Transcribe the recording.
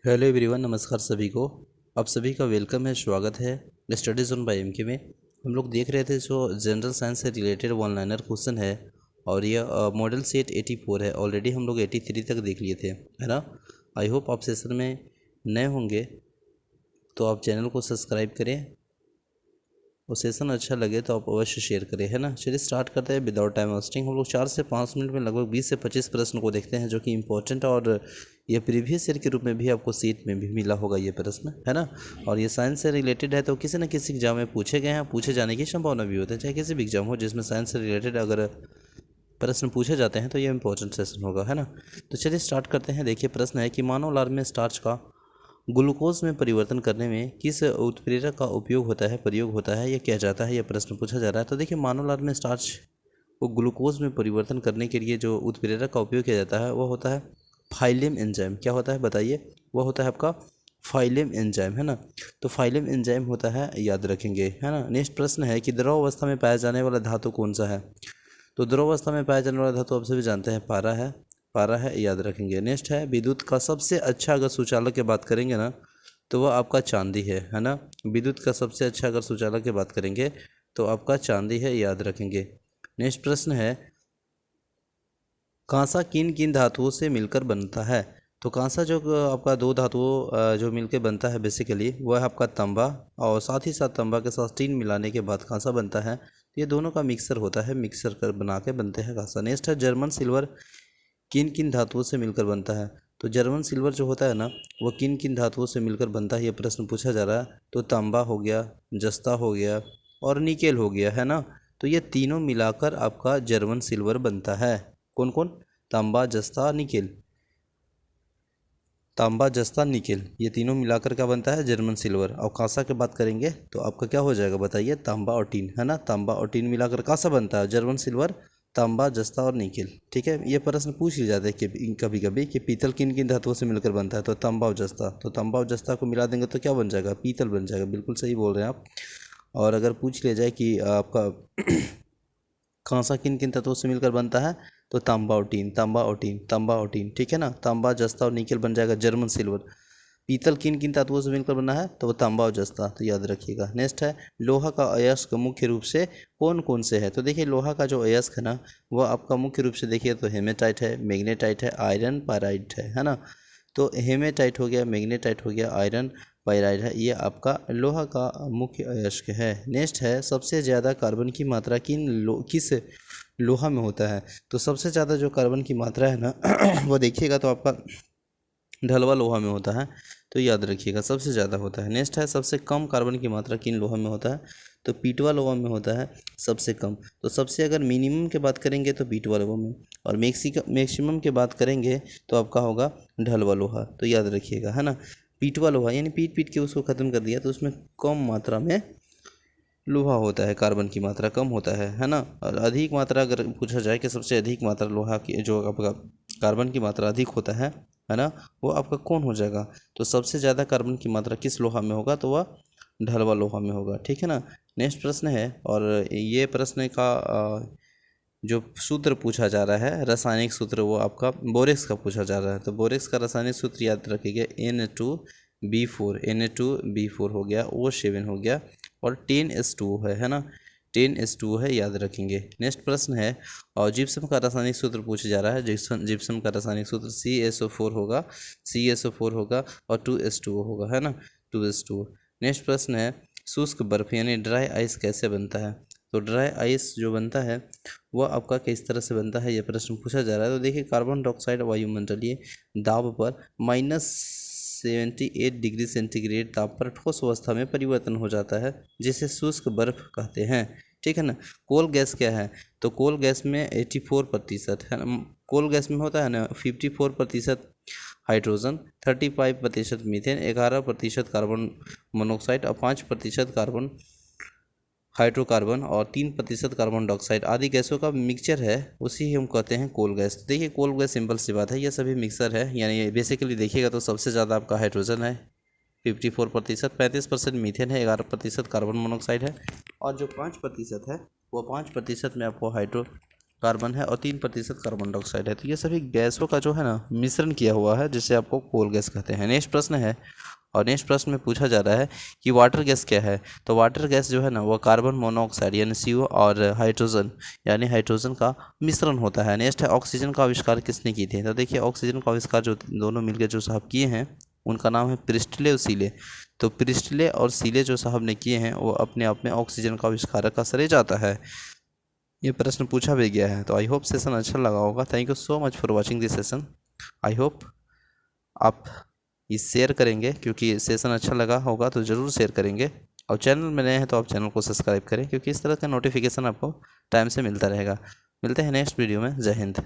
Hello everyone, नमस्कार सभी को। आप सभी का वेलकम है, स्वागत है स्टडीज़ ऑन बाय एमके में। हम लोग देख रहे थे जो जनरल साइंस से रिलेटेड वन लाइनर क्वेश्चन है और यह मॉडल सेट 84 है। ऑलरेडी हम लोग 83 तक देख लिए थे, है ना। आई होप आप सेशन में नए होंगे तो आप चैनल को सब्सक्राइब करें और सेशन अच्छा लगे तो आप अवश्य शेयर करें, है ना। चलिए स्टार्ट करते हैं विदाउट टाइम वेस्टिंग। हम लोग 4 से 5 मिनट में लगभग 20 से 25 प्रश्न को देखते हैं जो कि इंपॉर्टेंट और ये प्रीवियस ईयर के रूप में भी आपको सीट में भी मिला होगा ये प्रश्न, है ना। और ये साइंस से रिलेटेड है तो किसी न किसी एग्जाम में पूछे गए हैं, पूछे जाने की संभावना भी होती है। चाहे किसी भी एग्जाम हो जिसमें साइंस से रिलेटेड अगर प्रश्न पूछे जाते हैं तो ये इंपॉर्टेंट सेशन होगा, है ना। तो चलिए स्टार्ट करते हैं। देखिए प्रश्न है कि मानव लार में स्टार्च का ग्लूकोज में परिवर्तन करने में किस उत्प्रेरक का उपयोग होता है, प्रयोग होता है, यह किया जाता है, यह प्रश्न पूछा जा रहा है। तो देखिए मानव लार में स्टार्च को ग्लूकोज में परिवर्तन करने के लिए जो उत्प्रेरक का उपयोग किया जाता है वह होता है फाइलेम एंजाइम। क्या होता है बताइए? वह होता है आपका फाइलेम एंजाइम, है ना। तो फाइलेम एंजाइम होता है, याद रखेंगे, है ना। नेक्स्ट प्रश्न है कि द्रव अवस्था में पाया जाने वाला धातु कौन सा है। तो द्रव अवस्था में पाया जाने वाला धातु आप सभी जानते हैं पारा है, पारा है, याद रखेंगे। नेक्स्ट है विद्युत का सबसे अच्छा अगर सुचालक की बात करेंगे ना तो वह आपका चांदी है ना। विद्युत का सबसे अच्छा अगर सुचालक की बात करेंगे तो आपका चांदी है, याद रखेंगे। नेक्स्ट प्रश्न है कांसा किन किन धातुओं से मिलकर बनता है। तो कांसा जो आपका दो धातुओं जो मिलकर बनता है बेसिकली वह है आपका तांबा, और साथ ही साथ तांबा के साथ टीन मिलाने के बाद कांसा बनता है। ये दोनों का मिक्सर होता है, मिक्सर कर बना के बनते हैं कांसा। नेक्स्ट है जर्मन सिल्वर किन किन धातुओं से मिलकर बनता है। तो जर्मन सिल्वर जो होता है ना वो किन किन धातुओं से मिलकर बनता है, ये प्रश्न पूछा जा रहा है। तो तांबा हो गया, जस्ता हो गया और निकेल हो गया, है ना। तो ये तीनों मिलाकर आपका जर्मन सिल्वर बनता है। कौन कौन? तांबा, जस्ता, निकेल। तांबा, जस्ता, निकेल, ये तीनों मिलाकर क्या बनता है? German silver. और कांसा की बात करेंगे तो आपका क्या हो जाएगा बताइए? तांबा और टीन, है ना। तांबा और टीन मिलाकर कांसा बनता है, जर्मन सिल्वर, तांबा, जस्ता और निकेल। ठीक है, ये प्रश्न पूछ लिया जाता है कि कभी कभी कि पीतल किन किन धातुओं से मिलकर बनता है। तो तांबा और जस्ता, तो तांबा और जस्ता को मिला देंगे तो क्या बन जाएगा? पीतल बन जाएगा। बिल्कुल सही बोल रहे हैं आप। और अगर पूछ लिया जाए कि आपका कांसा किन किन तत्वों से मिलकर बनता है तो तांबा और टीन, तांबा और टीन, तांबा और टीन, ठीक है ना। तांबा, जस्ता और निकेल बन जाएगा जर्मन सिल्वर। पीतल किन किन धातुओं से मिलकर बना है तो वो तांबा और जस्ता, तो याद रखिएगा। नेक्स्ट है लोहा का अयस्क मुख्य रूप से कौन कौन से है। तो देखिए लोहा का जो अयस्क है ना वह आपका मुख्य रूप से देखिए तो हेमेटाइट है, मैग्नेटाइट है, आयरन पायराइट है ना। तो हेमेटाइट हो गया, मैग्नेटाइट हो गया, आयरन पायराइट है, ये आपका लोहा का मुख्य अयस्क है। नेक्स्ट है सबसे ज़्यादा कार्बन की मात्रा किस लोहा में होता है। तो सबसे ज़्यादा जो कार्बन की मात्रा है ना वो देखिएगा तो आपका ढलवा लोहा में होता है, तो याद रखिएगा सबसे ज़्यादा होता है। नेक्स्ट है सबसे कम कार्बन की मात्रा किन लोहा में होता है। तो पीटवा लोहा में होता है सबसे कम। तो सबसे अगर मिनिमम की बात करेंगे तो पीटवा लोहा में, और मैक्सिमम की बात करेंगे तो आपका होगा ढलवा लोहा, तो याद रखिएगा, है ना। पीटवा लोहा यानी पीट पीट के उसको ख़त्म कर दिया तो उसमें कम मात्रा में लोहा होता है, कार्बन की मात्रा कम होता है ना। और अधिक मात्रा अगर पूछा जाए कि सबसे अधिक मात्रा लोहा की जो आपका कार्बन की मात्रा अधिक होता है ना, वो आपका कौन हो जाएगा। तो सबसे ज़्यादा कार्बन की मात्रा किस लोहा में होगा तो वह ढलवा लोहा में होगा, ठीक है ना। नेक्स्ट प्रश्न है, और ये प्रश्न का जो सूत्र पूछा जा रहा है रासायनिक सूत्र वो आपका बोरेक्स का पूछा जा रहा है। तो बोरेक्स का रासायनिक सूत्र याद रखिएगा Na2B4, Na2B4 हो गया, O7 हो गया और 10S2 है ना। 10S2 है, याद रखेंगे। नेक्स्ट प्रश्न है और जिप्सम का रासायनिक सूत्र पूछा जा रहा है। जिप्सम का रासायनिक सूत्र CaSO4 होगा, CaSO4 होगा और 2S2 होगा, है ना, 2S2। नेक्स्ट प्रश्न है शुष्क बर्फ यानी ड्राई आइस कैसे बनता है। तो ड्राई आइस जो बनता है वह आपका किस तरह से बनता है, यह प्रश्न पूछा जा रहा है। तो देखिए कार्बन डाइऑक्साइड वायुमंडलीय दाब पर -78 डिग्री सेंटीग्रेड ताप पर ठोस अवस्था में परिवर्तन हो जाता है जिसे शुष्क बर्फ कहते हैं, ठीक है ना। कोल गैस क्या है। तो कोल गैस में 84% है ना, कोल गैस में होता है ना 54% हाइड्रोजन, 35% मीथेन, 11% कार्बन मोनोऑक्साइड और 5% कार्बन हाइड्रोकार्बन और 3% कार्बन डाइऑक्साइड आदि गैसों का मिक्सचर है, उसी हम कहते हैं कोल गैस। तो देखिए कोल गैस सिंपल सी बात है, ये सभी मिक्सर है। यानी बेसिकली देखिएगा तो सबसे ज़्यादा आपका हाइड्रोजन है 54%, 35% मीथेन है, 11% कार्बन मोनोऑक्साइड है और जो 5% है वो 5% में आपको कार्बन है और 3% कार्बन डाइऑक्साइड है। तो ये सभी गैसों का जो है ना मिश्रण किया हुआ है, जिसे आपको कोल गैस कहते हैं। नेक्स्ट प्रश्न है, और नेक्स्ट प्रश्न में पूछा जा रहा है कि वाटर गैस क्या है। तो वाटर गैस जो है ना वो कार्बन मोनोऑक्साइड यानी CO और हाइड्रोजन यानी हाइड्रोजन का मिश्रण होता है। नेक्स्ट है, ऑक्सीजन का आविष्कार किसने किए थे। तो देखिए ऑक्सीजन का आविष्कार जो दोनों मिलकर जो साहब किए हैं उनका नाम है प्रिस्टले और सीले। तो प्रिस्टले और सीले जो साहब ने किए हैं वो अपने आप में ऑक्सीजन का आविष्कारक का श्रेय जाता है। ये प्रश्न पूछा भी गया है। तो आई होप सेशन अच्छा लगा होगा। Thank you so much for watching this session. I hope आप ये शेयर करेंगे, क्योंकि सेशन अच्छा लगा होगा तो ज़रूर शेयर करेंगे। और चैनल में नए हैं तो आप चैनल को सब्सक्राइब करें, क्योंकि इस तरह का नोटिफिकेशन आपको टाइम से मिलता रहेगा। मिलते हैं नेक्स्ट वीडियो में। जय हिंद।